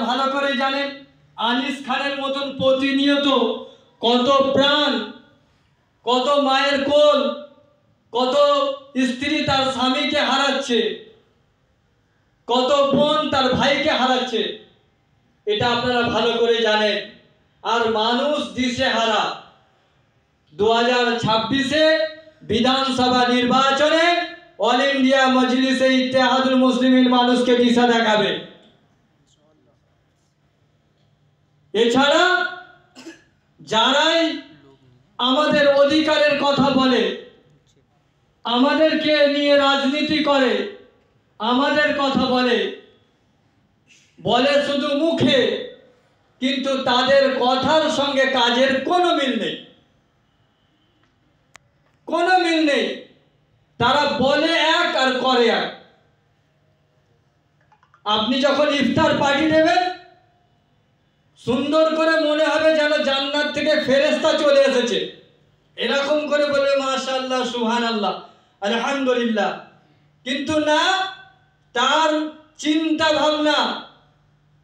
ভালো করে জানেন আনিস খানের মতন প্রতিনিয়ত কত প্রাণ, কত মায়ের কোল, কত স্ত্রী তার স্বামীকে হারাচ্ছে, কত বোন তার ভাইকে হারাচ্ছে, এটা আপনারা ভালো করে জানেন। আর মানুষ দিশেহারা। 2026-এ বিধানসভা নির্বাচনে অল ইন্ডিয়া মজলিসে ইত্তেহাদুল মুসলিমিন মানুষকে দিশা দেখাবে। এছাড়া যারাই আমাদের অধিকারের কথা বলে, আমাদেরকে নিয়ে রাজনীতি করে, আমাদের কথা বলে শুধু মুখে, কিন্তু তাদের কথার সঙ্গে কাজের কোনো মিল নেই, কোনো মিল নেই। তারা বলে এক আর করে এক। আপনি যখন ইফতার পার্টি দেবেন, সুন্দর করে মনে হবে যেন জান্নাত থেকে ফেরেশতা চলে এসেছে, এরকম করে বলবে মাশাআল্লাহ, সুবহানাল্লাহ, আলহামদুলিল্লাহ। কিন্তু না, তার চিন্তা ভাবনা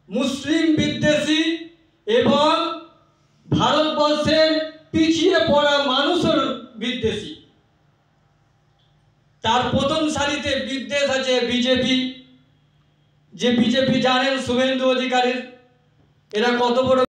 মুসলিম বিদ্বেষী এবং ভারতবর্ষের পিছিয়ে পড়া মানুষের বিদ্বেষী। তার প্রথম সারিতে বিদ্বেষ আছে বিজেপি। যে বিজেপি জানেন শুভেন্দু অধিকারীর, এরা কত বড়